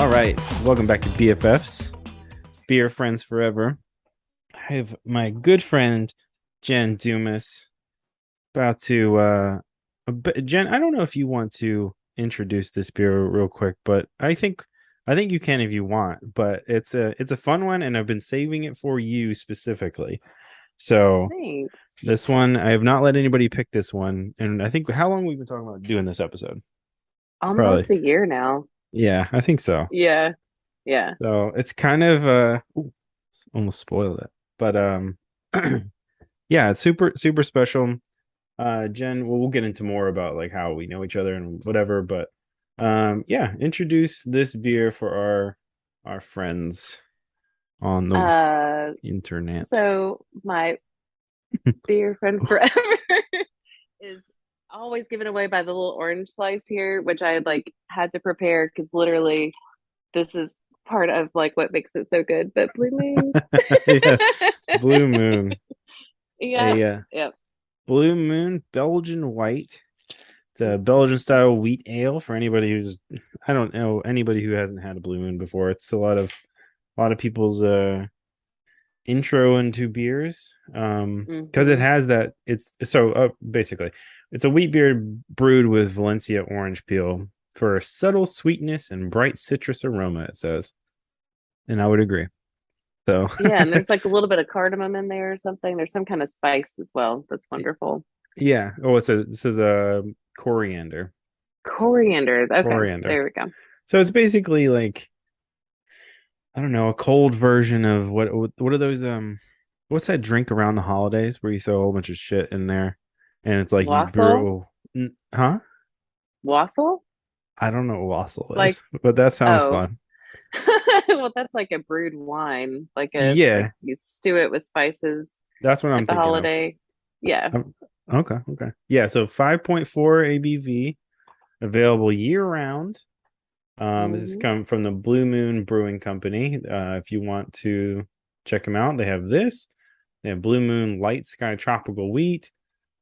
All right, welcome back to BFFs, Beer Friends Forever. I have my good friend Jen Dumas about to Jen, I don't know if you want to introduce this beer real quick, but I think you can if you want, but it's a fun one and I've been saving it for you specifically. So Thanks. this one, I have not let anybody pick this one, and I think how long we've been talking about doing this episode? Probably. Almost a year now. Yeah, I think so. Yeah. Yeah. So it's kind of ooh, almost spoiled it. But yeah, it's super special. Jen, we'll get into more about like how we know each other and whatever, but yeah, introduce this beer for our friends on the Uh, internet. so my dear friend forever is always given away by the little orange slice here, which I like had to prepare because literally this is part of like what makes it so good. But Blue Moon. Yeah, Blue Moon. Yeah. A Yep. Blue Moon Belgian white. It's a Belgian style wheat ale for anybody who's I don't know anybody who hasn't had a Blue Moon before. It's a lot of people's intro into beers because it Hmm. has that it's so basically it's a wheat beer brewed with Valencia orange peel for a subtle sweetness and bright citrus aroma, it says, and I would agree. So Yeah, and there's like a little bit of cardamom in there or something. There's some kind of spice as well. That's wonderful. yeah, oh this is a coriander. Coriander. Okay, Coriander. there we go. So it's basically like I don't know, a cold version of what are those what's that drink around the holidays where you throw a whole bunch of shit in there and it's like you Wassail? brew huh? Wassail? I don't know what wassail Like, is, but that sounds oh, fun. well, that's like a brewed wine, like Yeah, you stew it with spices that's what I'm at the thinking of. holiday. Yeah. Um, okay, okay. Yeah, so 5.4 ABV, available year round. This is Hmm. come from the Blue Moon Brewing Company. If you want to check them out, they have this. They have Blue Moon Light Sky Tropical Wheat,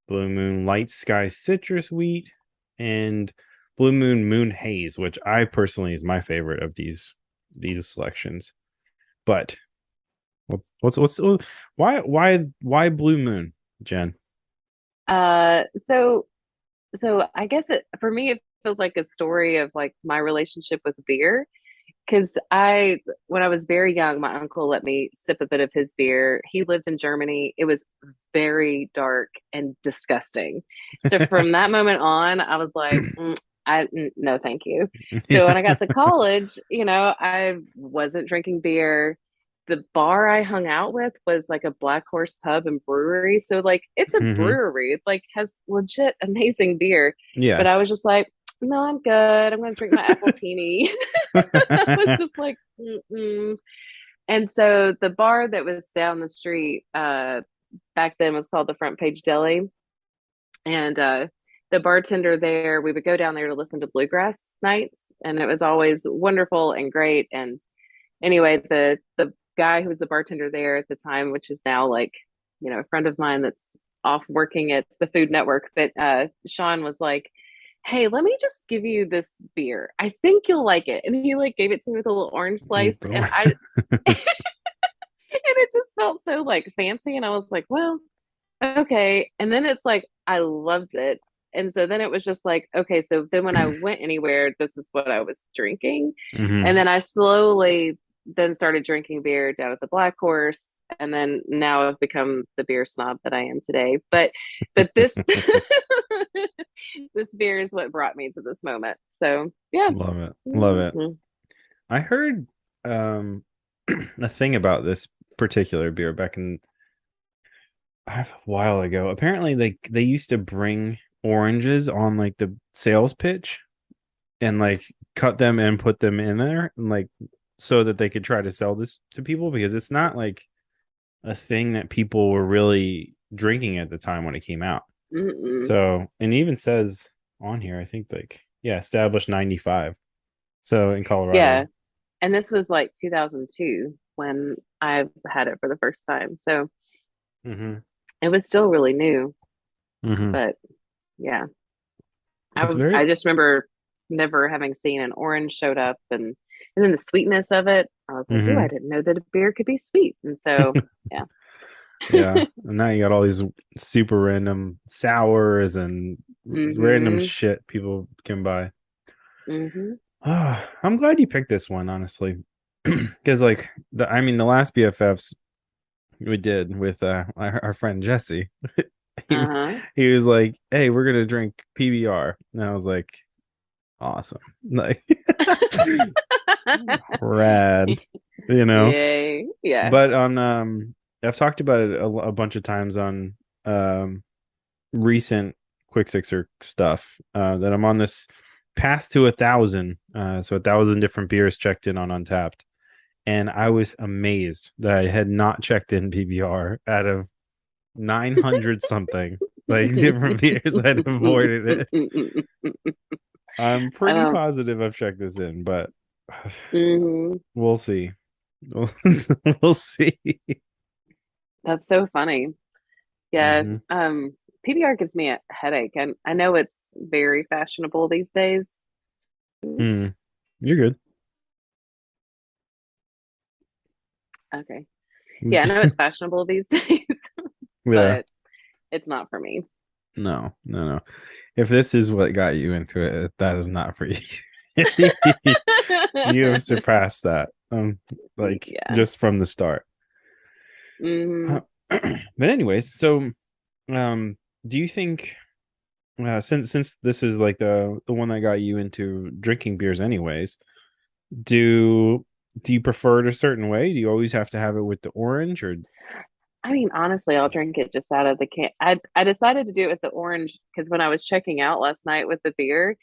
Blue Moon Light Sky Citrus Wheat, and Blue Moon Moon Haze, which I personally is my favorite of these selections. But what's why Blue Moon, Jen? So I guess it for me it feels like a story of like my relationship with beer. Because when I was very young, my uncle let me sip a bit of his beer. He lived in Germany. It was very dark and disgusting. So from that moment on, I was like, no, thank you. So when I got Yeah. to college, I wasn't drinking beer. The bar I hung out with was like a Black Horse pub and brewery. So like it's a Hmm. brewery. It like has legit amazing beer. But Yeah. I was just like, no, I'm good. I'm gonna drink my apple teeny. I was just like, mm-mm. And so the bar that was down the street back then was called the Front Page Deli. And the bartender there, we would go down there to listen to bluegrass nights, and it was always wonderful and great. And anyway, the guy who was the bartender there at the time, which is now like, a friend of mine that's off working at the Food Network, but Sean was like, hey, let me just give you this beer. I think you'll like it. And he like gave it to me with a little orange slice. And I and it just felt so like fancy. And I was like, well, okay. And then it's like I loved it. And so then it was just like, okay, so then when I went anywhere, this is what I was drinking. And Hmm. then I slowly then started drinking beer down at the Black Horse. And then now I've become the beer snob that I am today. But this this beer is what brought me to this moment. So yeah. Love it. Love it. Mhm. I heard a thing about this particular beer back in a while ago. Apparently they used to bring oranges on like the sales pitch and like cut them and put them in there and like so that they could try to sell this to people because it's not like a thing that people were really drinking at the time when it came out. Mm-mm. So, and it even says on here, I think like, yeah, established 95. So in Yeah. Colorado. And this was like 2002 when I had it for the first time. So Hmm. it was still really new. Hmm. But yeah, It's I very, just remember never having seen an orange showed up, and and then the sweetness of it. I was like, oh, I Mm-hmm. didn't know that a beer could be sweet. And so, yeah. Yeah. And now you got all these super random sours and random Mm-hmm. shit people can buy. Mm-hmm. I'm glad you picked this one, honestly. Because like the last BFFs we did with our friend Jesse, he Uh-huh. he was like, "Hey, we're gonna drink PBR," and I was like, "Awesome!" Like, rad, you know. Yay. Yeah. But on I've talked about it a bunch of times on um recent Quick Sixer stuff. That I'm on this path to 1,000. So 1,000 different beers checked in on Untapped, and I was amazed that I had not checked in PBR out of 900 something like different beers. I'd avoided it. I'm pretty Um, positive I've checked this in, but mhm. we'll see. We'll, we'll see. That's so funny. Yeah. Hmm. PBR gives me a headache, and I know it's very fashionable these days. Oops. Mm, you're good. Okay. Yeah, I know it's fashionable these days, Yeah. but it's not for me. No, no, no. If this is what got you into it, that is not for you. You have surpassed that. Like Yeah. just from the start. Hmm. But anyways, so um, do you think since this is like the one that got you into drinking beers anyways, do do you prefer it a certain way? Do you always have to have it with the orange or I mean, honestly, I'll drink it just out of the can. I decided to do it with the orange because when I was checking out last night with the beer,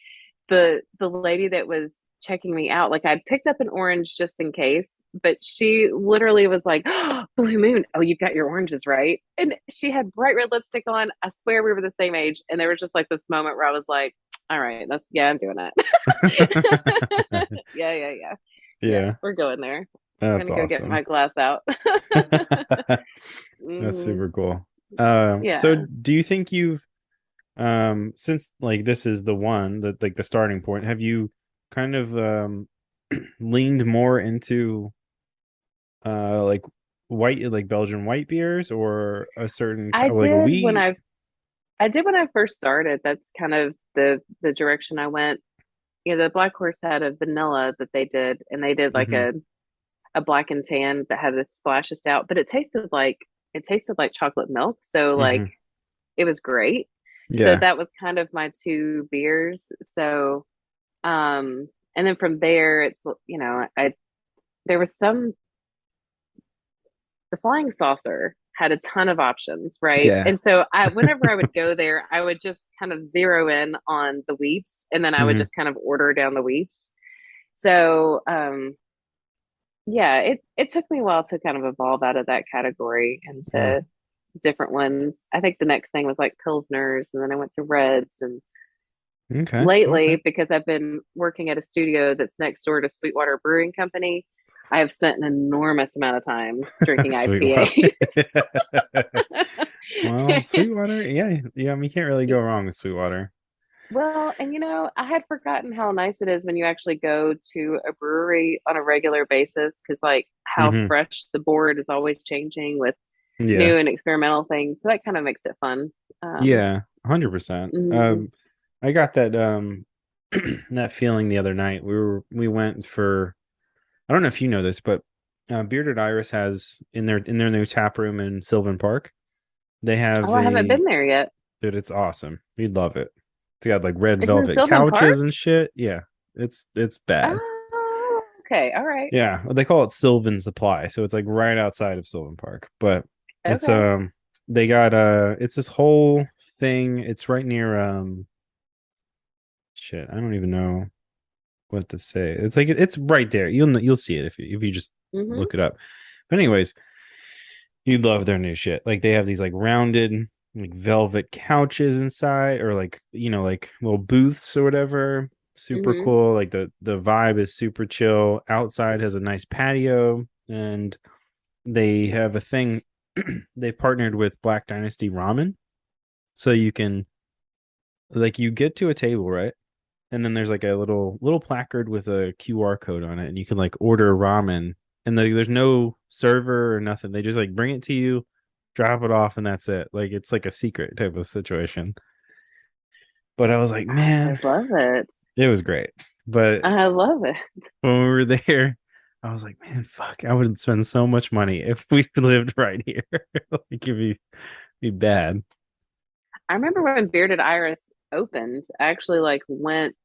the lady that was checking me out, like I picked up an orange just in case, but she literally was like, oh, "Blue Moon, oh, you've got your oranges right," and she had bright red lipstick on. I swear we were the same age, and there was just like this moment where I was like, "All right, that's yeah, I'm doing it." Yeah, yeah, yeah, yeah. Yeah, We're going there. I'm that's gonna go get awesome. my glass out. That's Hmm. super cool. So Yeah, do you think you've since like this is the one that like the starting point, have you kind of leaned more into like white like Belgian white beers or a certain I like a did when wheat? I did when I first started. That's kind of the direction I went. You know, the Black Horse had a vanilla that they did, and they did like Hmm. a black and tan that had a splash of stout, but it tasted like chocolate milk. So like Hmm. it was great. So Yeah. that was kind of my two beers. So and then from there it's you know, I there was some the Flying Saucer had a ton of options, right? Yeah. And so I whenever I would go there, I would just kind of zero in on the wheats and then I would Hmm. just kind of order down the wheats. So yeah, it took me a while to kind of evolve out of that category into different ones. I think the next thing was like Pilsners and then I went to Reds and Okay. Okay. lately because I've been working at a studio that's next door to Sweetwater Brewing Company, I have spent an enormous amount of time drinking Sweetwater. IPAs. Well, Sweetwater, yeah, yeah. I mean, you can't really go wrong with Sweetwater. Well, and you know, I had forgotten how nice it is when you actually go to a brewery on a regular basis because, like, how Hmm. fresh the board is always changing with Yeah. new and experimental things. So that kind of makes it fun. Um, Yeah. 100%. mhm. I got that that feeling the other night. We went for I don't know if you know this, but Bearded Iris has in their new tap room in Sylvan Park. They Oh, have I haven't a been there yet. dude, it's awesome. You'd love it. It's got like red It's in velvet Sylvan Park. couches and shit. Yeah, it's bad. Oh, okay. All right. Yeah, they call it Sylvan Supply, so it's like right outside of Sylvan Park. But it's Okay. they got it's this whole thing. It's right near shit. I don't even know what to say. It's like it's right there. You'll see it if you just Mm-hmm. look it up. But anyways, you'd love their new shit. Like they have these like rounded like velvet couches inside or like like little booths or whatever. Super Mm-hmm. cool. Like the vibe is super chill. Outside has a nice patio and they have a thing they partnered with Black Dynasty Ramen so you can like you get to a table, right? and then there's like a little placard with a QR code on it, and you can like order ramen, and there's no server or nothing. They just like bring it to you, drop it off, and that's it. Like it's like a secret type of situation. But I was like, I man, love it. it was great. But I love it. when we were there, I was like, man, fuck, I would spend so much money if we lived right here. Like it'd be bad. I remember when Bearded Iris opened, I actually like went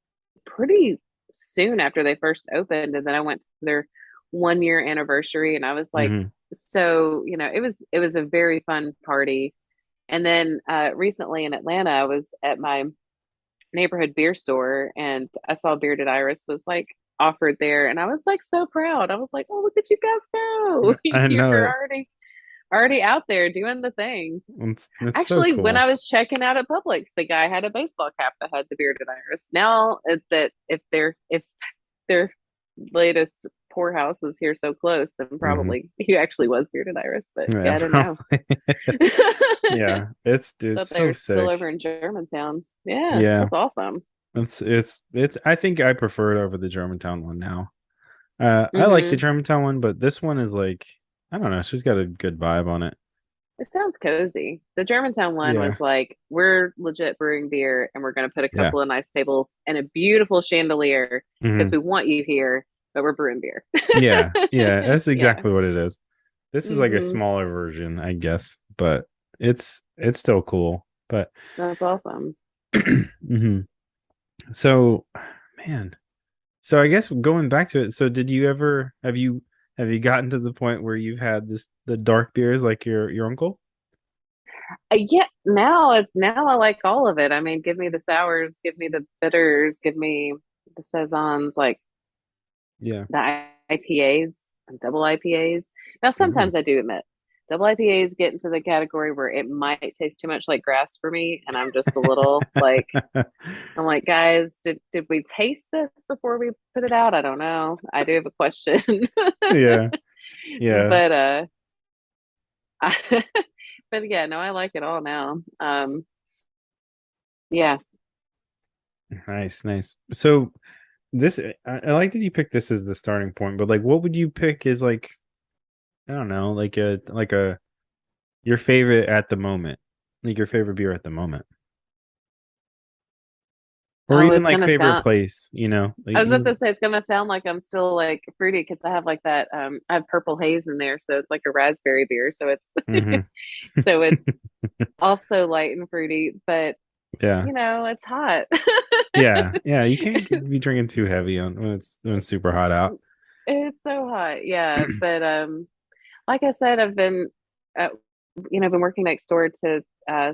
pretty soon after they first opened, and then I went to their 1 year anniversary, and I was like, Hmm. so it was a very fun party. And then recently in Atlanta, I was at my neighborhood beer store, and I saw Bearded Iris was like offered there, and I was like so proud. I was like, oh, look at you guys go! I You're know it. already out there doing the thing. It's so Actually, when I cool. was checking out at Publix, the guy had a baseball cap that had the Bearded Iris. Now that if their latest poorhouse is here so close, then Hmm. probably he actually was Bearded Iris. But Yeah, yeah, I didn't know. probably. Yeah, it's dude, it's Thought they so were still sick. over in Germantown. Yeah, Yeah, that's awesome. it's. I think I prefer it over the Germantown one now. I like the Mm-hmm. Germantown one, but this one is like, I don't know, she's got a good vibe on it. It sounds cozy. The Germantown one Yeah, was like, we're legit brewing beer and we're going to put a yeah. couple of nice tables and a beautiful chandelier because Hmm. we want you here, but we're brewing beer. Yeah, yeah. That's Yeah. exactly what it is. This is like a Mm-hmm. smaller version, I guess, but it's still cool. But That's awesome. mhm. So, man. So I guess going back to it, so did you ever have you gotten to the point where you've had the dark beers like your uncle? Yeah, now I like all of it. I mean, give me the sours, give me the bitters, give me the saisons, like Yeah. the IPAs and double IPAs. Now, Ooh. sometimes I do admit double IPAs get into the category where it might taste too much like grass for me, and I'm just a little like I'm like, guys, did we taste this before we put it out? I don't know. I do have a question, Yeah. Yeah. but I, but yeah, no, I like it all now. Yeah. Nice, nice. So this I like that you picked this as the starting point, but like what would you pick as like I don't know, like a your favorite at the moment? Like your favorite beer at the moment. Or Oh, even it's like gonna favorite sound. place, you know? Like I was about you to say it's gonna sound like I'm still like fruity because I have like that. I have purple haze in there, so it's like a raspberry beer. So it's Mhm. so it's also light and fruity, but Yeah. it's hot. Yeah. Yeah, you can't be drinking too heavy on when it's super hot out. It's so hot, yeah. But like I said, uh, been working next door to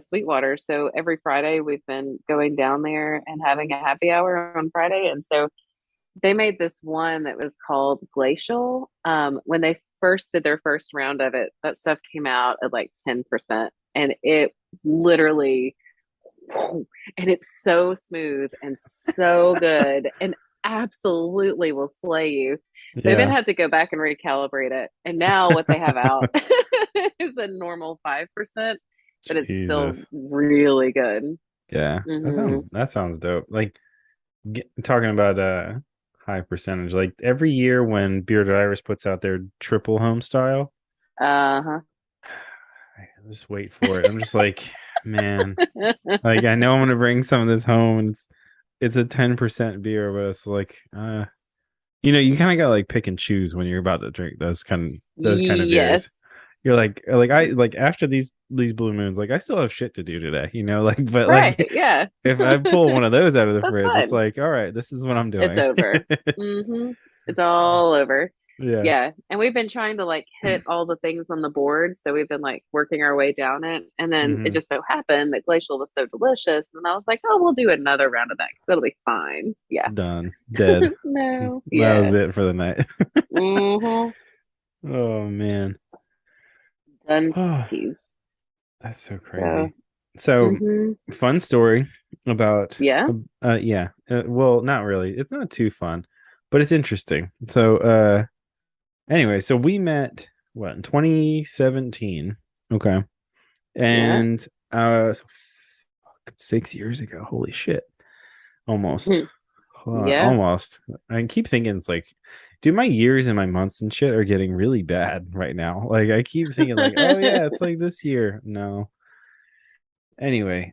Sweetwater, so every Friday we've been going down there and having a happy hour on Friday, and so they made this one that was called Glacial. When they first did their first round of it, that stuff came out at like 10%, and it literally and it's so smooth and so good and absolutely will slay you. They then Yeah. had to go back and recalibrate it. And now what they have out is a normal 5%, but it's still Jesus. really good. Yeah. Hmm. That sounds dope. Like talking about high percentage. Like every year when Bearded Iris puts out their triple home style, Uh-huh. I just wait for it. I'm just like, man, like I know I'm gonna bring some of this home and it's a 10% beer, but it's like you kind of gotta like pick and choose when you're about to drink those kind of beers. Yes. You're like I like after these blue moons, like I still have shit to do today, like but Right. like Yeah. if I pull one of those out of the That's fridge, it's fine. like, all right, this is what I'm It's doing. over. It's all over. Yeah. Yeah. And we've been trying to like hit all the things on the board. So we've been like working our way down it. And then it Hmm. just so happened that Glacial was so delicious. And I was like, oh, we'll do another round of that because it'll be fine. Yeah. Done. Dead. No. That was Yeah. it for the night. Mm-hmm. Oh man. Done Oh, tease. that's so So, crazy. So, mm-hmm. fun story about Yeah. yeah. Well, not really. It's not too fun, but it's interesting. So, anyway, so we met what in 2017. Okay. Yeah. And so 6 years ago. Holy shit. Almost. Yeah. almost. I keep thinking it's like, dude, my years and my months and shit are getting really bad right now. Like I keep thinking like, oh yeah, it's like this year. No. Anyway,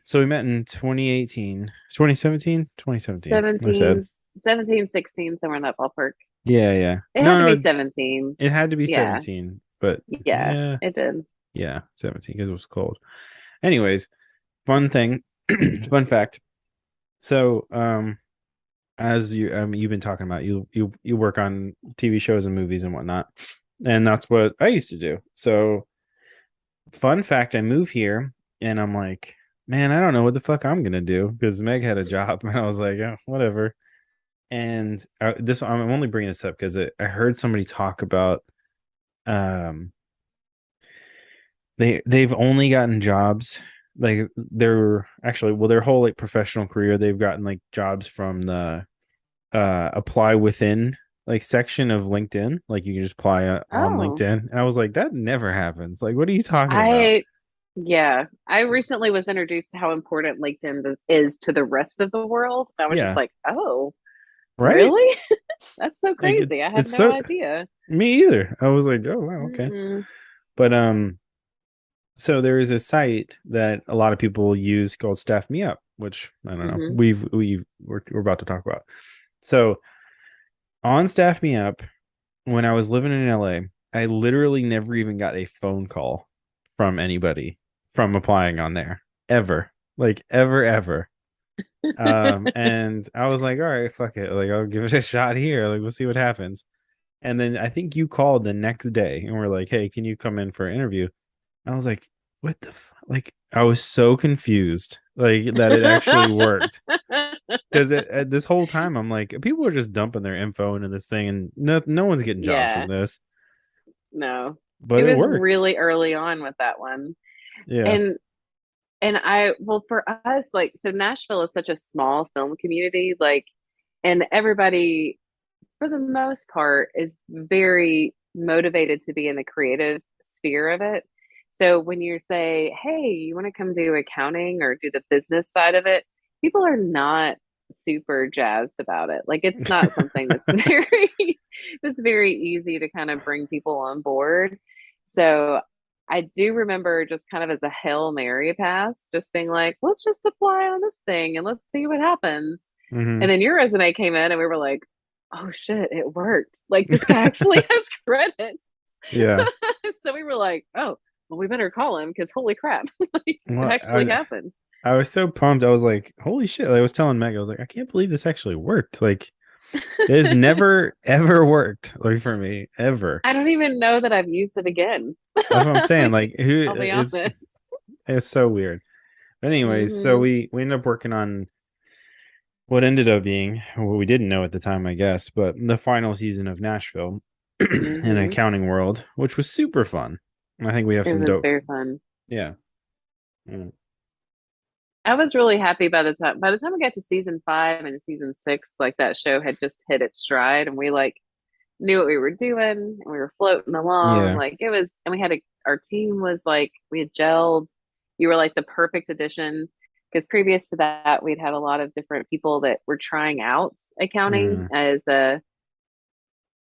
so we met in 2018, 2017, 2017. I said. 17, 17, 16, somewhere in that ballpark. Yeah, yeah. It had No, to be no, 17. it had to be Yeah. 17, but Yeah, yeah, it did. yeah, 17 because it was cold. Anyways, fun thing, fun fact. So, as you've been talking about, you work on TV shows and movies and whatnot, and that's what I used to do. So, fun fact, I move here and I'm like, man, I don't know what the fuck I'm gonna do because Meg had a job, and I was like, oh, whatever. And this, I'm only bringing this up because I heard somebody talk about um they've only gotten jobs like they're actually well their whole like professional career they've gotten like jobs from the apply within like section of LinkedIn, like you can just apply on Oh, LinkedIn, and I was like that never happens, like what are you talking about? I, yeah, I recently was introduced to how important is to the rest of the world. I was just Yeah, like, oh, right, really? That's so like crazy. I had it's no so idea. me either. I was like, oh wow, okay. Mm-mm. But so there is a site that a lot of people use called Staff Me Up, which I don't know. Mm-hmm. We're about to talk about. So on Staff Me Up, when I was living in LA, I literally never even got a phone call from anybody from applying on there ever, like ever. And I was like, all right, fuck it, like I'll give it a shot here, like we'll see what happens. And then I think you called the next day and we're like, hey, can you come in for an interview? I was like, what the like I was so confused like that it actually worked because this whole time I'm like people are just dumping their info into this thing and no one's getting jobs from Yeah, this, no. but It it was worked. really early on with that one. Yeah. And well, for us, like, so Nashville is such a small film community, like, and everybody, for the most part, is very motivated to be in the creative sphere of it. So when you say, hey, you want to come do accounting or do the business side of it, people are not super jazzed about it. Like, it's not something that's that's very easy to kind of bring people on board. So I do remember just kind of as a Hail Mary pass, just being like, let's just apply on this thing and let's see what happens. Hmm. And then your resume came in and we were like, oh shit, it worked. Like this guy actually has credits. Yeah. So we were like, oh, well, we better call him because holy crap, like it Well, actually happened. I was so pumped. I was like, holy shit. Like, I was telling Meg, I was like, I can't believe this actually worked. Like, it has never, ever worked, like, for me, ever. I don't even know that I've used it again. That's what I'm saying. Like, who I'll be honest. it's so weird. But anyways, so Hmm. we ended up working on what ended up being what we didn't know at the time, I guess, but the final season of Nashville in an Hmm. accounting world, which was super fun. I think we have It some was dope. very fun. Yeah. Mm. I was really happy by the time we got to season 5 and season 6, like that show had just hit its stride and we like knew what we were doing and we were floating along. Yeah. Like it was, and we had our team was like, we had gelled. You were like the perfect addition because previous to that, we'd had a lot of different people that were trying out accounting Mm.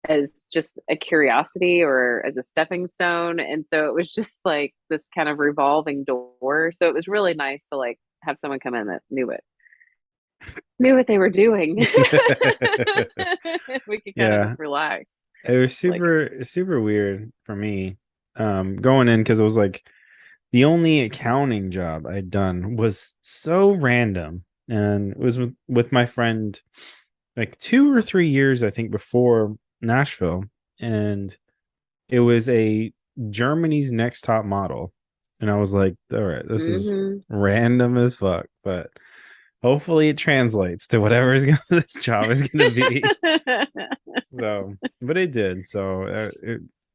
as just a curiosity or as a stepping stone. And so it was just like this kind of revolving door. So it was really nice to like have someone come in that knew what they were doing. We could kind of Yeah. just relax. It was Like, super weird for me going in because it was like the only accounting job I'd done was so random, and it was with my friend like 2 or 3 years I think before Nashville, and it was a Germany's Next Top Model, and I was like, all right, this is mm-hmm. random as fuck, but hopefully it translates to whatever this job is gonna be. So, but it did. So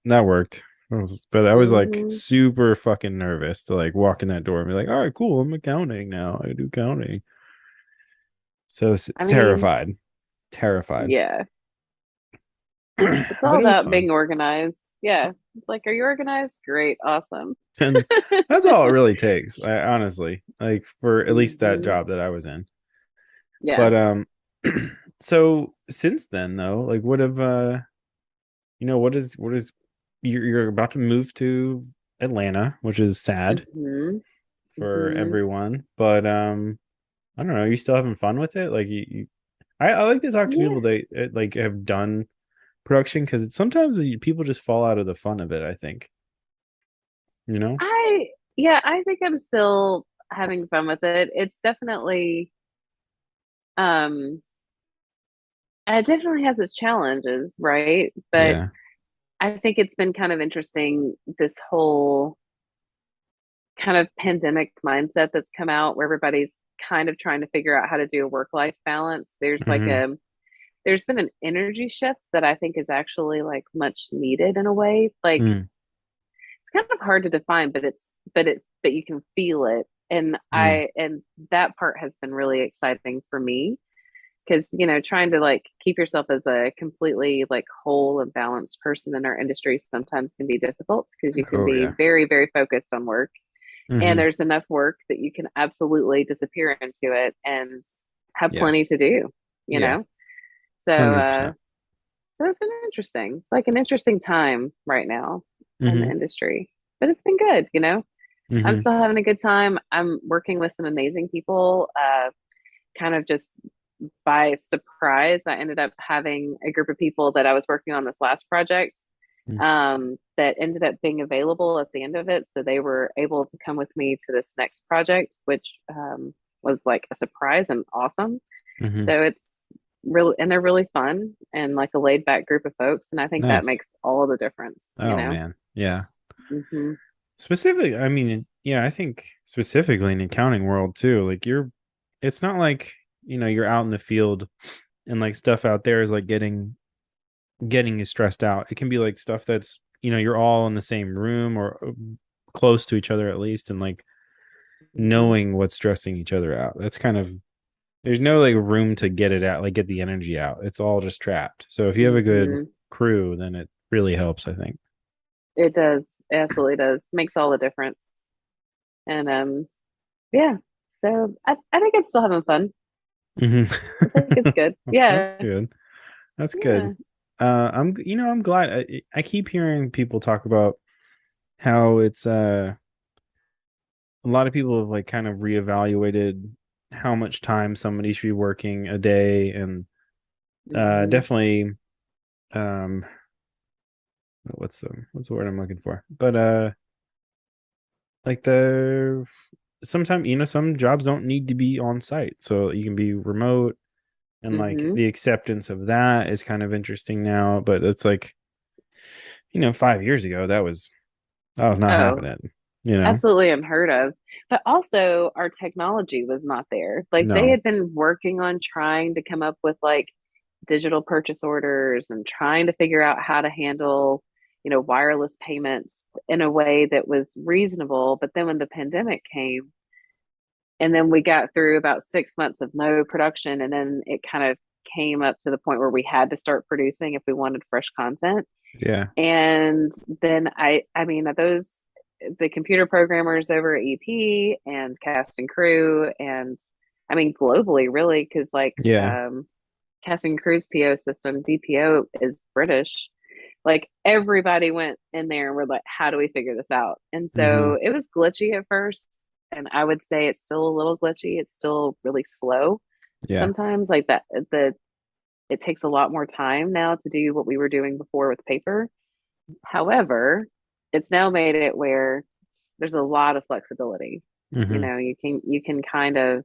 that worked. But I was like Hmm. super fucking nervous to like walk in that door and be like, all right, cool. I'm accounting now. I do counting. So I mean, terrified, terrified. yeah, it's all But it was about fun. being organized. Yeah. It's like, are you organized? Great. Awesome. And that's all it really takes. Honestly, like for at least that Hmm. job that I was in. Yeah. But So since then though, like what have what is you're about to move to Atlanta, which is sad Hmm. for Hmm. everyone, but I don't know, you still having fun with it? Like I like to talk to people Yeah, that like have done production because sometimes people just fall out of the fun of it, I think, you know? I think I'm still having fun with it. It's definitely um it definitely has its challenges, right? But Yeah. I think it's been kind of interesting, this whole kind of pandemic mindset that's come out where everybody's kind of trying to figure out how to do a work-life balance. Hmm. There's been an energy shift that I think is actually like much needed in a way. Like Mm, it's kind of hard to define, but you can feel it. And mm, that part has been really exciting for me because trying to like keep yourself as a completely like whole and balanced person in our industry sometimes can be difficult because you can oh be yeah. very, very focused on work, and Hmm. there's enough work that you can absolutely disappear into it and have Yeah. plenty to do, you Yeah. know? So, 100%. so it's been interesting. It's like an interesting time right now in the Hmm. industry, but it's been good. I'm Hmm. still having a good time. I'm working with some amazing people. Kind of just by surprise, I ended up having a group of people that I was working on this last project, that ended up being available at the end of it. So they were able to come with me to this next project, which was like a surprise and awesome. Hmm. So it's really, and they're really fun and like a laid back group of folks. And I think that Nice. makes all the difference, you Oh know? man. Yeah. Hmm. Specific, I mean, yeah, I think specifically in the accounting world too, like it's not like, you're out in the field and like stuff out there is like getting you stressed out. It can be like stuff that's, you're all in the same room or close to each other at least and like Hmm. knowing what's stressing each other out. That's kind of there's no like room to get it out, like get the energy out. It's all just trapped. So if you have a good Hmm. crew, then it really helps, I think. It does. It absolutely does. Makes all the difference. And yeah. So I think it's still having fun. Hmm. I think it's good. That's Yeah. good. That's good. Yeah. I'm glad. I keep hearing people talk about how it's a lot of people have like kind of reevaluated how much time somebody should be working a day, and Hmm. definitely um what's the word I'm looking for? But like the sometimes some jobs don't need to be on site, so you can be remote, and like Hmm. the acceptance of that is kind of interesting now. But it's like 5 years ago that was not Oh, happening. You know, absolutely unheard of. But also, our technology was not there. Like they no, had been working on trying to come up with like digital purchase orders and trying to figure out how to handle, wireless payments in a way that was reasonable. But then when the pandemic came, and then we got through about 6 months of no production, and then it kind of came up to the point where we had to start producing if we wanted fresh content. yeah, And then I mean, those the computer programmers over at EP and cast and crew, and I mean globally, really, because like yeah, cast and crew's PO system, DPO is British. Like everybody went in there and we're like, how do we figure this out? And hmm, so it was glitchy at first, and I would say it's still a little glitchy. It's still really slow yeah, sometimes. Like that, the it takes a lot more time now to do what we were doing before with paper. However, it's now made it where there's a lot of flexibility. hmm, You can kind of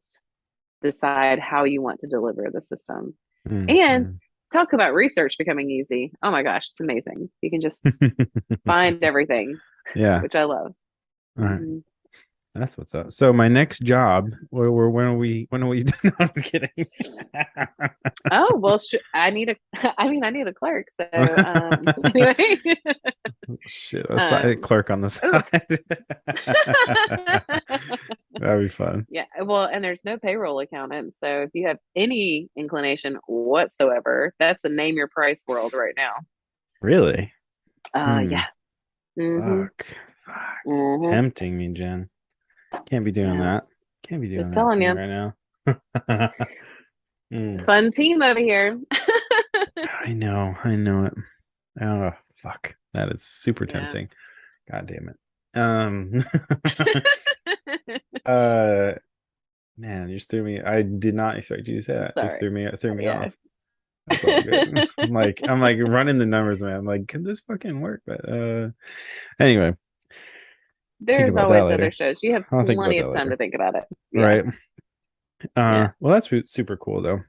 decide how you want to deliver the system. And hmm. talk about research becoming easy. Oh my gosh, it's amazing. You can just find everything, Yeah. which I love. All right. Mhm. That's what's up. So my next job, when are we no, I'm just kidding. Oh, well, I need a, I mean, I need a clerk. So, anyway, Shit, a side um, clerk on the oh, side. That'd be fun. yeah. Well, and there's no payroll accountant. So if you have any inclination whatsoever, that's a name your price world right now. Really? Hmm. Yeah. Mm-hmm. Fuck. Fuck. Mm-hmm. Tempting me, Jen. Can't be doing Yeah. that. Can't be doing Just that to telling me you. right now. Mm. Fun team over here. I know it. Oh, fuck. That is super Yeah. tempting. God damn it. Um, uh, man, you just threw me. I did not expect you to say that. You just Sorry. threw me Yeah. off. That's all good. I'm like running the numbers, man. I'm like, can this fucking work? But anyway, think There's about that always other later. shows. You have I'll think about plenty that of time to later. think about it. Yeah. Right. Yeah. Well, that's super cool though.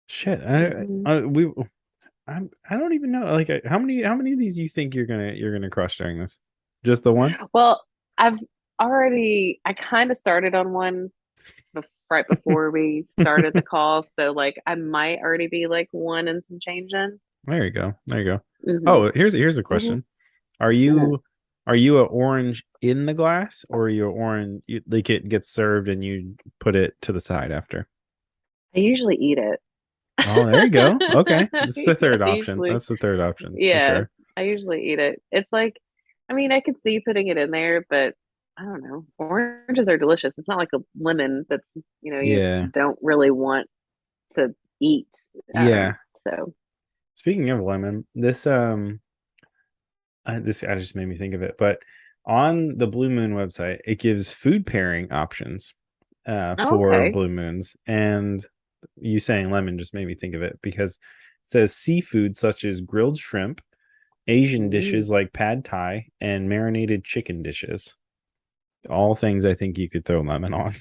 Shit. Hmm. I don't even know. Like, how many of these you think you're gonna crush during this? Just the one? Well, I've I kind of started on one right before we started the call. So, like, I might already be like one and some change in. There you go. There you go. Hmm. Oh, here's a Hmm. question. Are Hmm. you a orange in the glass, or are you a orange like it gets served and you put it to the side after? I usually eat it. Oh, there you go. Okay. This is the I third option. usually, That's the third option for yeah, sure. I usually eat it. It's like, I mean, I could see putting it in there, but I don't know. Oranges are delicious. It's not like a lemon that's, you Yeah. don't really want to eat. Yeah. So, Speaking of lemon, this I just made me think of it, but on the Blue Moon website, it gives food pairing options oh, for okay. Blue Moons. And you saying lemon just made me think of it because it says seafood such as grilled shrimp, Asian Mm. dishes like pad thai, and marinated chicken dishes. All things I think you could throw lemon on.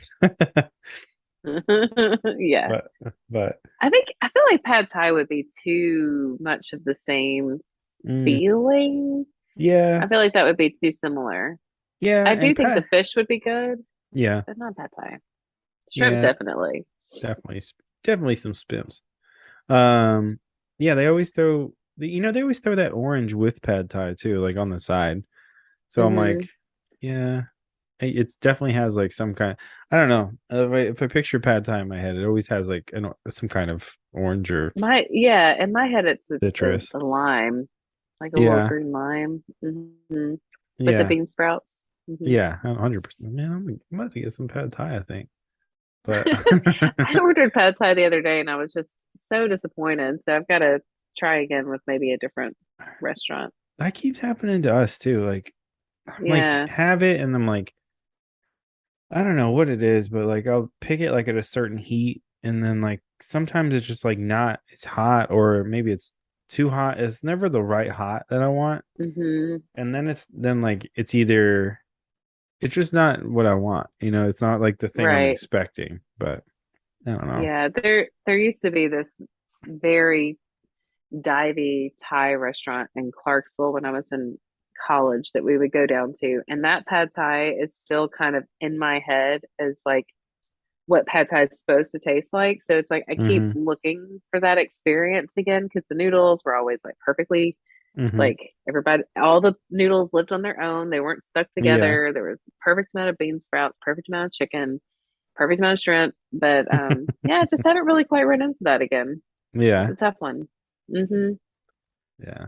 Yeah. but but I feel like pad thai would be too much of the same mm, feeling. yeah, I feel like that would be too similar. yeah, I do and think the pad, fish would be good, yeah, but not pad thai. Shrimp yeah, definitely. definitely, definitely some spims. Um, yeah, they always throw, they always throw that orange with pad thai too, like on the side. So I'm like, Hmm. yeah, it definitely has like some kind. I don't know. If I picture pad thai in my head, it always has like some kind of orange or Yeah, in my head it's citrus. the lime, like a little Yeah, green lime, with the yeah, bean sprouts. Hmm. yeah, 100%. Man, I'm about to get some pad thai, I think. But I ordered pad thai the other day and I was just so disappointed. So I've got to try again with maybe a different restaurant. that keeps happening to us too. Like, I'm like Yeah. have it, and I'm like, I don't know what it is, but like I'll pick it like at a certain heat, and then like sometimes it's just like not it's hot, or maybe it's too hot. It's never the right hot that I want. Hmm. And then then like it's just not what I want. It's not like the thing I'm Right. expecting, but I don't know. Yeah. There used to be this very divey Thai restaurant in Clarksville when I was in college that we would go down to. And that pad Thai is still kind of in my head as like what pad Thai is supposed to taste like. So it's like I keep Mm-hmm. looking for that experience again because the noodles were always like perfectly Mm-hmm. like everybody all the noodles lived on their own. They weren't stuck Yeah. together. There was perfect amount of bean sprouts, perfect amount of chicken, perfect amount of shrimp. But yeah, I just haven't really quite run into that again. It's Yeah. a tough one. Hmm. Yeah.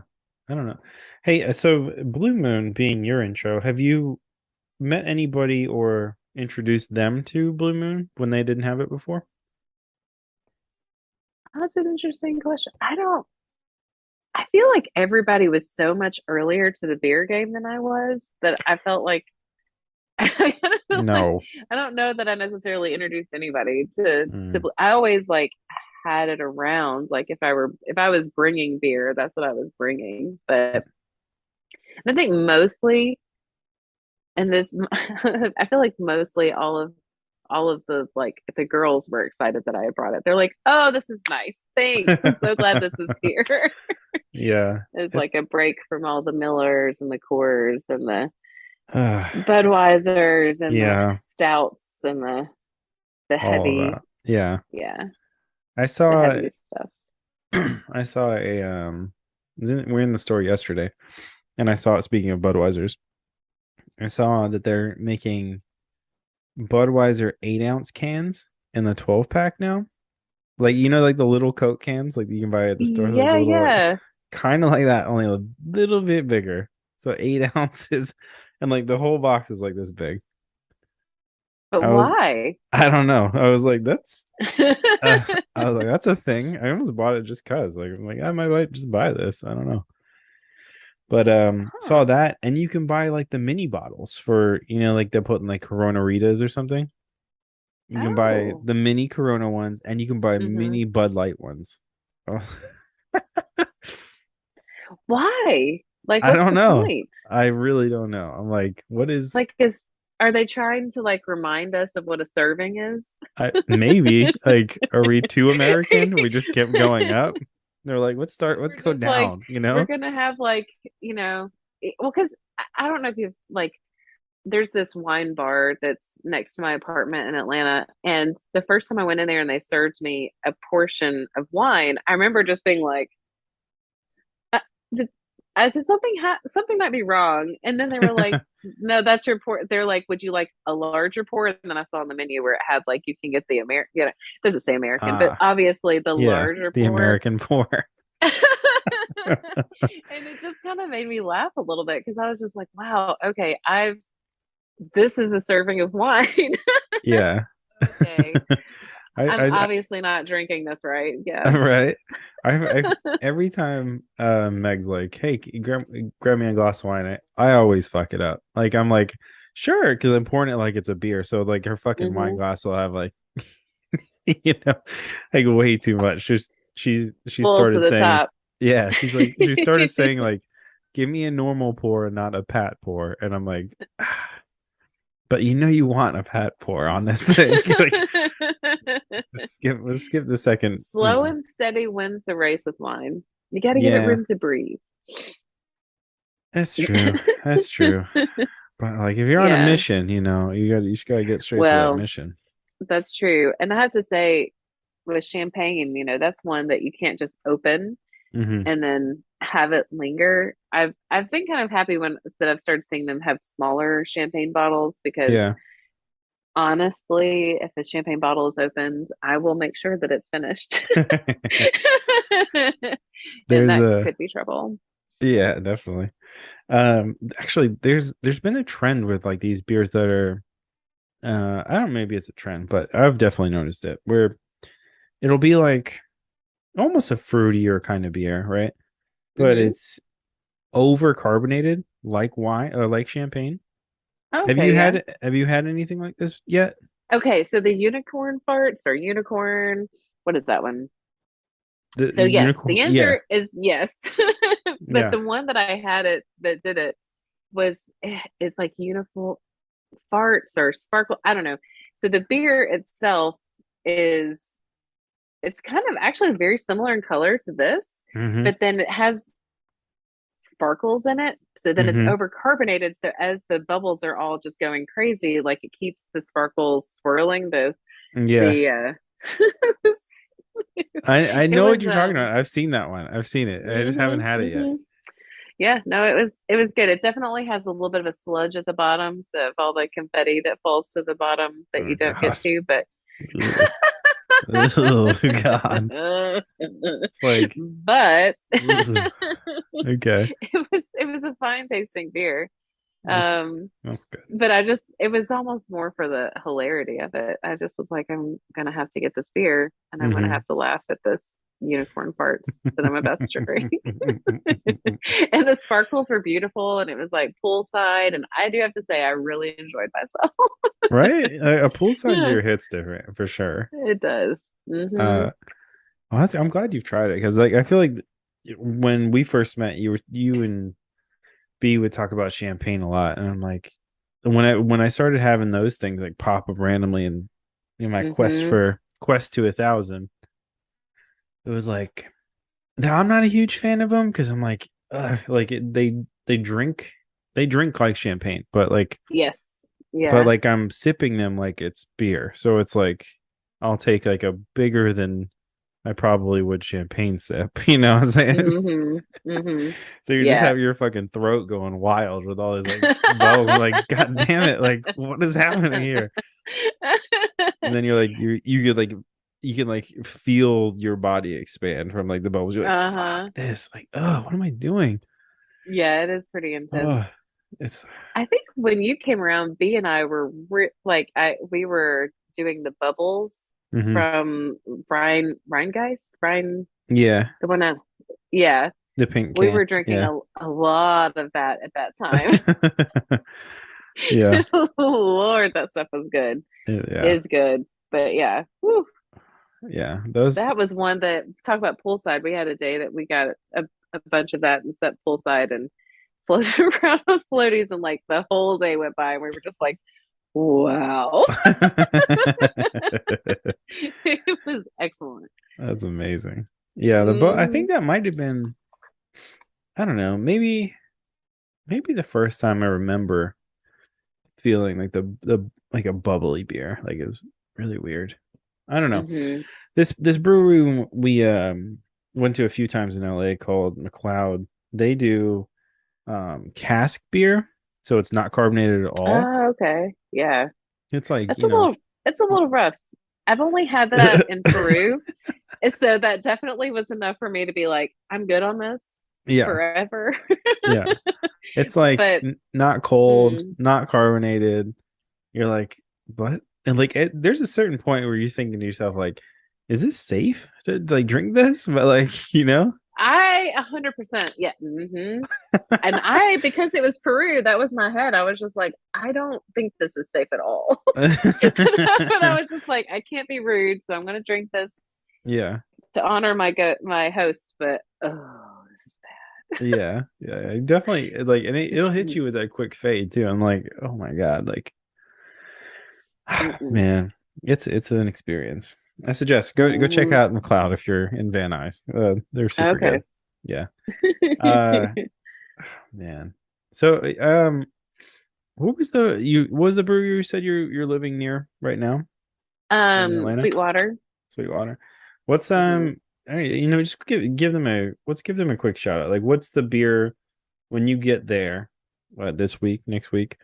I don't know. Hey, so Blue Moon being your intro, have you met anybody or introduced them to Blue Moon when they didn't have it before? That's an interesting question. I feel like everybody was so much earlier to the beer game than I was that I felt like I kind of feel like No. I don't know that I necessarily introduced anybody Mm, I always like had it around like if I was bringing beer, that's what I was bringing. But I think mostly and this I feel like mostly all of the like the girls were excited that I had brought it. They're like, "Oh, this is nice. Thanks. I'm so glad this is here." yeah. It's like a break from all the Millers and the Coors and the Uh, Budweisers and the yeah. stouts and the All of heavy, that. Yeah. yeah, I the saw heavy stuff. I saw we're in the store yesterday, and I saw, speaking of Budweiser's, I saw that they're making Budweiser 8-ounce cans in the 12 pack now. Like, like the little Coke cans like you can buy at the store, like the Yeah, little, like, yeah. kind of like that, only a little bit bigger. So 8 ounces, and like the whole box is like this big. But I was why? I don't know. I was like, that's I was like, that's a thing. I almost bought it just cause. Like I'm like, I might just buy this. I don't know. But saw Huh. that and you can buy like the mini bottles for, like they're putting like Corona Ritas or something. You can buy Oh. the mini Corona ones and you can buy Hmm. mini Bud Light ones. Oh, Why? Like, I what's don't the know. point? I really don't know. I'm like, what is Like, are they trying to like remind us of what a serving is? I maybe like are we too American? We just kept going up. They're like, let's We're go just like, down, we're gonna have like, well, because I don't know if you've like, there's this wine bar that's next to my apartment in Atlanta. And the first time I went in there and they served me a portion of wine, I remember just being like, uh, did, did something might be wrong. And then they were like, no, that's your port. They're like, would you like a larger port? And then I saw on the menu where it had like, you can get the American, doesn't say American, but Ah, obviously the yeah, larger the port. American poor. And it just kind of made me laugh a little bit because I was just like, wow, okay, this is a serving of wine. Yeah. Okay. I'm I obviously not drinking this right. Yeah. right. I've every time Meg's like, "Hey, can you grab me a glass of wine." I always fuck it up. Like I'm like, "Sure," because I'm pouring it like it's a beer. So like her fucking wine Hmm. glass will have like, you know, like way too much. She Full to started the saying, top. yeah, she started saying like, "Give me a normal pour, not a pat pour," and I'm like, but you want a pat pour on this thing. Like, let's skip the second. Slow and steady wins the race with wine. You got to give it Yeah, room to breathe. that's true. That's true. But like if you're on a Yeah. mission, you just gotta get straight to that Well, mission. that's true. And I have to say, with champagne, that's one that you can't just open Hmm. and then have it linger. I've been kind of happy that I've started seeing them have smaller champagne bottles because Yeah. honestly, if a champagne bottle is opened, I will make sure that it's finished. And There's that a could be trouble. Yeah, definitely. Actually there's been a trend with like these beers that are I don't know, maybe it's a trend, but I've definitely noticed it where it'll be like almost a fruitier kind of beer, right? But Hmm. it's over carbonated like wine or like champagne. Okay, yeah. Have you had anything like this yet? Okay, so the unicorn farts or unicorn, what is that one? The So yes, unicorn, the yeah. answer is yes. But Yeah. the one that I had it that did it was it's like uniform farts or sparkle. I don't know. So the beer itself is it's kind of actually very similar in color to this, Hmm. but then it has sparkles in it. So then it's Hmm. overcarbonated. So as the bubbles are all just going crazy, like it keeps the sparkles swirling. Yeah. The I it know what was you're talking about. I've seen that one. I've seen it. I just haven't had it yet. hmm. Yeah, no, it was good. It definitely has a little bit of a sludge at the bottom, so of all the confetti that falls to the bottom that Oh you don't get God. to, but Ugh. Oh God. It's like but ugh. Okay. it was a fine tasting beer. That's Um, that's good. but it was almost more for the hilarity of it. I just was like, I'm gonna have to get this beer and I'm gonna Hmm. have to laugh at this unicorn farts that I'm about to drink. And the sparkles were beautiful and it was like poolside. And I do have to say, I really enjoyed myself. Right? A poolside Yeah, beer hits different for sure. it does. Hmm. Uh, I'm glad you've tried it because like I feel like when we first met, you and B would talk about champagne a lot, and I'm like, when I started having those things like pop up randomly and my Hmm. quest to 1,000, it was like now I'm not a huge fan of them because I'm like, like they drink like champagne, Yes. Yeah. like I'm sipping them like it's beer, so it's like I'll take like a bigger than I probably would champagne sip. You know what I'm saying? Hmm. Hmm. So you just Yeah. have your fucking throat going wild with all these like bubbles. I'm like, God damn it! Like, what is happening here? And then you're like, you could like, you can like feel your body expand from like the bubbles. You're like, fuck Uh-huh. this. Like, oh, what am I doing? Yeah, it is pretty Oh, intense. It's I think when you came around, B and I were like I we were doing the bubbles hmm from Brian, yeah, the one that, yeah, the pink we can. were drinking Yeah. a lot of that at that time. Yeah. Lord, that stuff was good. Yeah. Is good. But yeah, whew, Yeah. Those that was one that talk about poolside. We had a day that we got a bunch of that and set poolside and floated around on floaties, and like the whole day went by and we were just like, wow. It was excellent. That's amazing. Yeah, the boat I Hmm. think that might have been I don't know, maybe the first time I remember feeling like the like a bubbly beer. Like it was really weird. I don't know. Hmm. This brewery we went to a few times in LA called McLeod. They do cask beer, so it's not carbonated at all. Oh, okay. Yeah. It's like, It's a little it's a little rough. I've only had that in Peru. And so that definitely was enough for me to be like, I'm good on this yeah, forever. yeah. It's like But not cold, mm, not carbonated. You're like, what? And like, there's a certain point where you're thinking to yourself, like, is this safe to like drink this? But like, I 100%, yeah. And I, because it was Peru, that was my head. I was just like, I don't think this is safe at all. But I was just like, I can't be rude, so I'm gonna drink this yeah, to honor my host. But oh, this is yeah, yeah. Definitely like, and it'll hit bad. you with that quick fade too. I'm like, oh my God, like, Mm-mm. man, it's an experience. I suggest go check Hmm. out McLeod if you're in Van Nuys. They're super Okay. good. Yeah. Uh, man. So, what was what was the brewery you said you're living near right now in Atlanta? Sweetwater. Sweetwater. What's Hmm. just give them let's give them a quick shout out. Like what's the beer when you get there, what, this week, next week?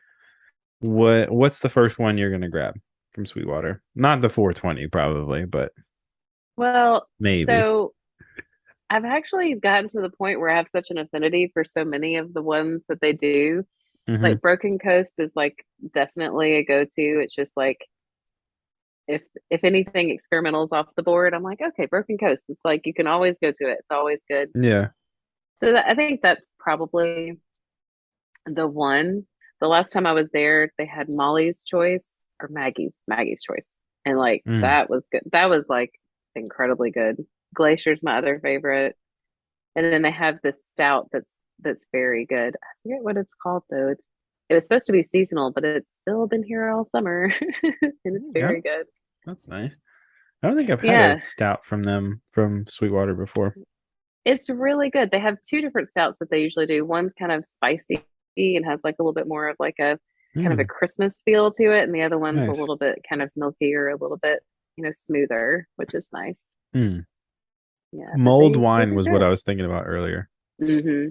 What's the first one you're gonna grab from Sweetwater? Not the 420 probably, but Well, maybe. so I've actually gotten to the point where I have such an affinity for so many of the ones that they do. hmm Like Broken Coast is like definitely a go-to. It's just like if if anything experimental is off the board, I'm like, okay, Broken Coast. It's like you can always go to it. It's always good. Yeah. So I think that's probably the one. The last time I was there, they had Molly's Choice or Maggie's Choice, and like Mm. that was good. That was like incredibly good. Glacier's my other favorite, and then they have this stout that's very good. I forget what it's called though. It was supposed to be seasonal, but it's still been here all summer, and it's Yeah, very good. that's nice. I don't think I've had a Yeah, stout from them from Sweetwater before. it's really good. They have two different stouts that they usually do. One's kind of spicy and has like a little bit more of like a kind of a Mm, Christmas feel to it, and the other one's a nice. little bit kind of milky or a little bit, smoother, which is nice. Mm. Yeah, but Mulled they wine were was what I good. was thinking about earlier. Hmm.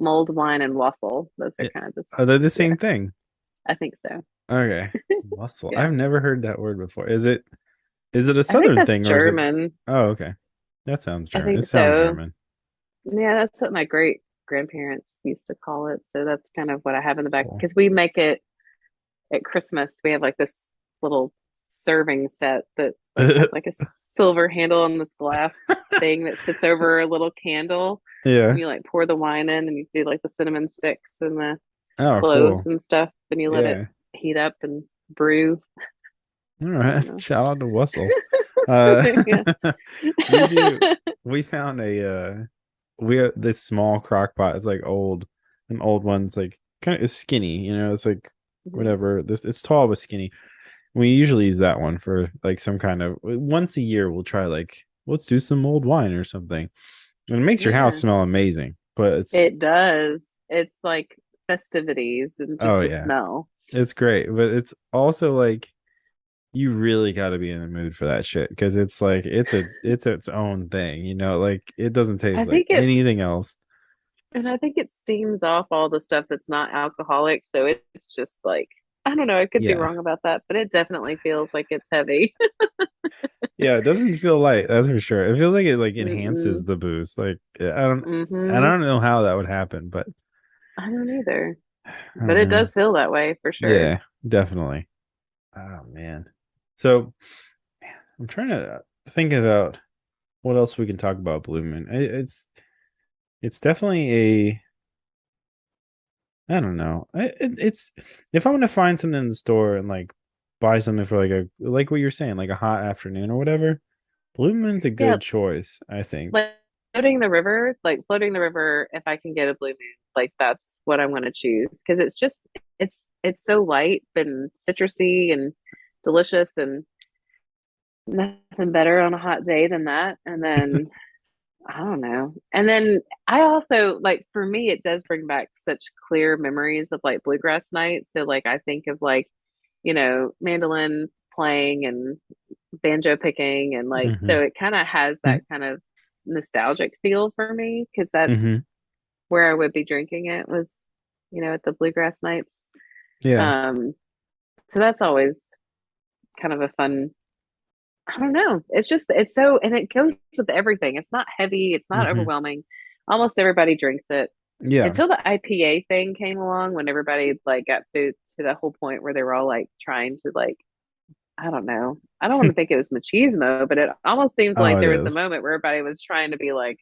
Mulled wine and wassail. Those are Yeah. kind of the, Are they the yeah, same thing? I think so. Okay. Muscle. Yeah, I've never heard that word before. Is it a I think southern that's thing or is it? German. Oh, okay. That sounds I German. It think sounds so. German. Yeah, that's what my great grandparents used to call it. So that's kind of what I have in the back So because we make it at Christmas. We have like this little serving set that like has like a silver handle on this glass thing that sits over a little candle, and yeah. you like pour the wine in, and you do like the cinnamon sticks and the Oh, cloves cool. and stuff, and you let it Yeah. heat up and brew. All I don't right. know. Shout out to Wussel. Uh Yeah. we do we found we have this small crock pot. It's like an old one's like kind of is skinny, it's like whatever. This it's tall but skinny. We usually use that one for like some kind of once a year we'll try like let's do some old wine or something. And it makes your house Yeah, smell amazing. But it's it does. It's like festivities and oh just the yeah. smell. It's great. But it's also like you really got to be in the mood for that shit because it's like it's its own thing, like it doesn't I taste like think it anything else. And I think it steams off all the stuff that's not alcoholic. So it's just like, I don't know, I could be Yeah. wrong about that, but it definitely feels like it's heavy. Yeah, it doesn't feel light, that's for sure. It feels like it like enhances Mm-mm. the booze. Like I don't Mm-hmm. know how that would happen, but I don't either. Oh But it man. does feel that way for sure. Yeah, definitely. Oh man. So I'm trying to think about what else we can talk about Blue Moon. It's definitely a I don't know. It's if I'm gonna find something in the store and like buy something for like a like what you're saying, like a hot afternoon or whatever, Blue Moon's a Yeah, good choice, I think. like floating the river, if I can get a blue moon, like that's what I'm going to choose because it's just it's so light and citrusy and delicious and nothing better on a hot day than that. And then I don't know. And then I also like for me it does bring back such clear memories of like bluegrass nights. So like I think of like, mandolin playing and banjo picking and like Hmm. so it kind of has that kind of nostalgic feel for me because that's Hmm. where I would be drinking it was, at the bluegrass nights. Yeah. Um, so that's always kind of a fun, I don't know. It's just it's so and it goes with everything. It's not heavy, it's not Hmm. overwhelming. Almost everybody drinks it. Yeah. Until the IPA thing came along when everybody like got to the whole point where they were all like trying to like I don't know. I don't want to think it was machismo, but it almost seems Oh, like it there was a is. moment where everybody was trying to be like,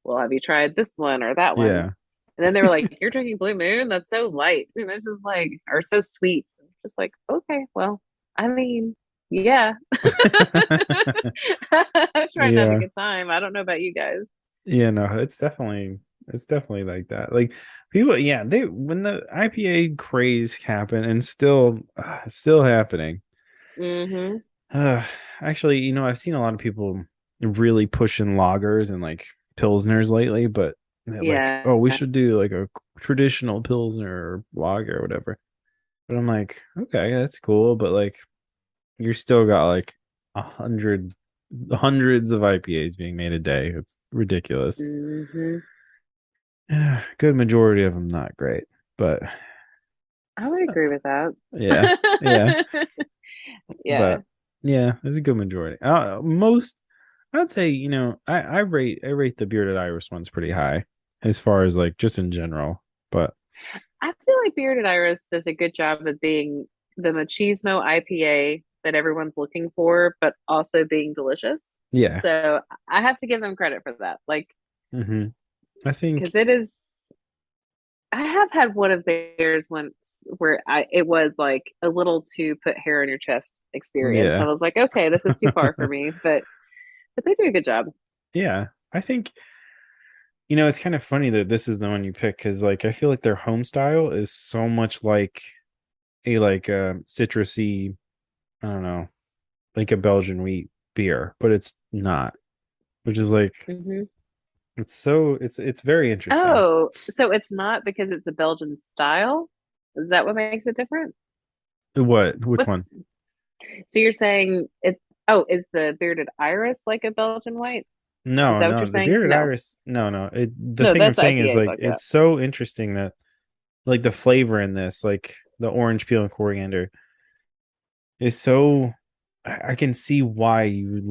well, have you tried this one or that one? Yeah. And then they were like, you're drinking Blue Moon? That's so light. And it's just like, or so sweet. And it's just like, okay, well, I mean, yeah. I'm trying to have a Yeah. good time. I don't know about you guys. Yeah, no, it's definitely like that. Like people, yeah, they when the IPA craze happened and it's still happening. Mm-hmm. Uh, actually, I've seen a lot of people really pushing lagers and like pilsners lately, but they're like, Yeah. oh, we should do like a traditional pilsner or lager or whatever. But I'm like, okay, that's cool, but like you're still got like 100 hundreds of IPAs being made a day. It's ridiculous. Mm-hmm. Yeah, good majority of them not great, but I would agree with that. yeah, yeah, Yeah. but yeah, there's a good majority. Most, I'd say, I rate the bearded iris ones pretty high as far as like just in general. But I feel like Bearded Iris does a good job of being the machismo IPA that everyone's looking for, but also being delicious. yeah, So I have to give them credit for that. Like, hmm I because think it is, I have had one of theirs once where it was like a little too put hair on your chest experience. I yeah, was like, okay, this is too far for me, but they do a good job. yeah. I think it's kind of funny that this is the one you pick because like I feel like their home style is so much like a like citrusy, I don't know, like a Belgian wheat beer, but it's not, which is like Hmm. it's very interesting. Oh, so it's not because it's a Belgian style? Is that what makes it different? What? Which What's one? So you're saying it, oh, is the bearded iris like a Belgian white? Is No, that what you're no, the saying? bearded No. iris. No, no. The No, thing I'm that's saying is IPAs like like that. it's so interesting that like the flavor in this, like the orange peel and coriander, is so. I can see why you would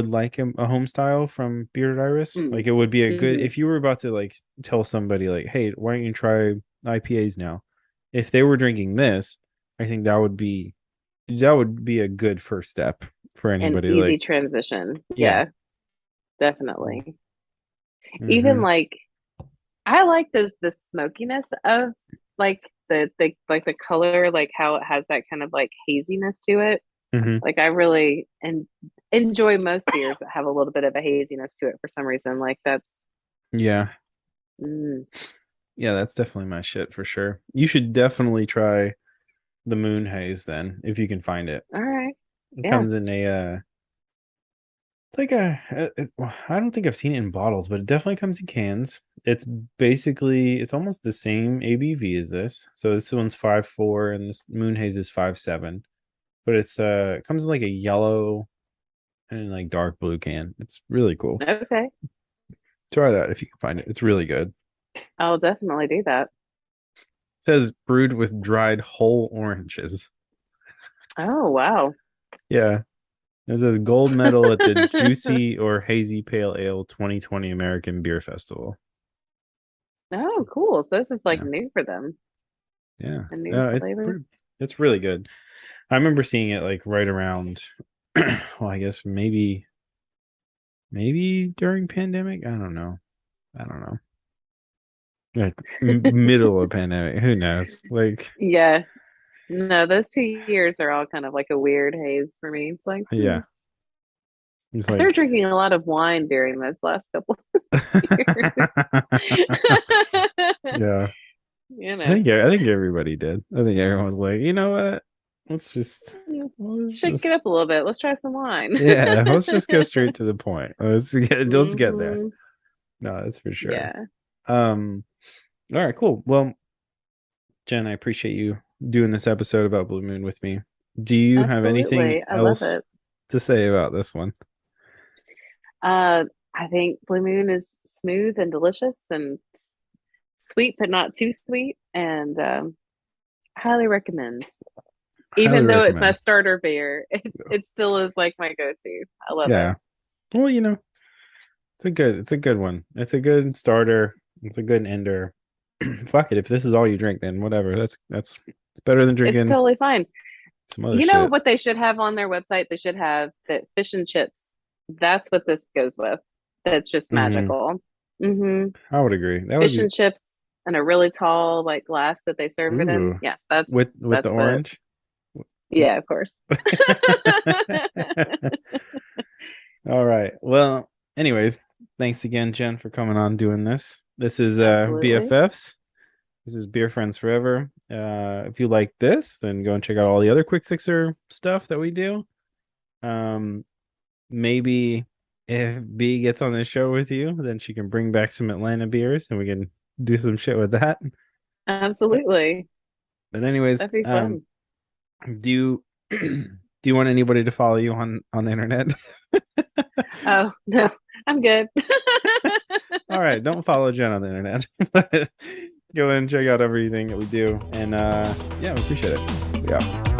like a home style from bearded iris. Mm. Like it would be a good Hmm. if you were about to like tell somebody like, hey, why don't you try IPAs now? If they were drinking this, I think that would be a good first step for An anybody. easy Like, transition. yeah. Yeah, definitely. Even Mm-hmm. like I like the smokiness of like the color, like how it has that kind of like haziness to it. Mm-hmm. Like I really enjoy most beers that have a little bit of a haziness to it for some reason. Like that's Yeah. mm, Yeah, that's definitely my shit for sure. You should definitely try the Moon Haze then, if you can find it. all right. It Yeah. comes in it's like well, I don't think I've seen it in bottles, but it definitely comes in cans. It's almost the same ABV as this. So this one's 5.4 and this Moon Haze is 5.7. But it comes in like a yellow and like dark blue can. It's really cool. Okay. Try that if you can find it. It's really good. I'll definitely do that. It says brewed with dried whole oranges. Oh, wow. Yeah. It says gold medal at the Juicy or Hazy Pale Ale 2020 American Beer Festival. Oh, cool. So this is like Yeah, new for them, yeah. a new No, flavor. it's really good. I remember seeing it like right around, well, I guess maybe during pandemic. I don't know. I don't know. Like middle of pandemic. Who knows? Like, Yeah. No, those 2 years are all kind of like a weird haze for me. It's like, yeah. It's I started like drinking a lot of wine during those last couple years. yeah. You know, I think everybody did. I think everyone was like, you know what? Let's just let's shake it just up a little bit. Let's try some wine. yeah, let's just go straight to the point. Let's get there. hmm No, that's for sure. Yeah, Um, all right, cool. Well, Jen, I appreciate you doing this episode about Blue Moon with me. Do you have anything absolutely. I love else it. to say about this one? I think Blue Moon is smooth and delicious and sweet, but not too sweet, and highly recommend. Highly Even though it's my recommend. starter beer, it still is like my go-to. I love it. Yeah. Well, it's a good one. It's a good starter. It's a good ender. Fuck it. If this is all you drink, then whatever. That's it's better than It's drinking totally fine. some other You know shit. what they should have on their website? They should have that fish and chips. That's what this goes with. That's just Hmm. magical. hmm I would agree. That would Fish be and chips in a really tall like glass that they serve it in. ooh Yeah, with the that's the orange. yeah, of course. All right. Well, anyways, thanks again, Jen, for coming on doing this. This is Absolutely. BFFs. This is Beer Friends Forever. If you like this, then go and check out all the other Quick Sixer stuff that we do. Um, maybe if B gets on this show with you, then she can bring back some Atlanta beers and we can do some shit with that. But, Absolutely. but anyways, That'd be fun. do you do you want anybody to follow you on the internet? Oh, no, I'm good. All right, don't follow Jen on the internet, but go and check out everything that we do. And yeah, we appreciate it. Yeah.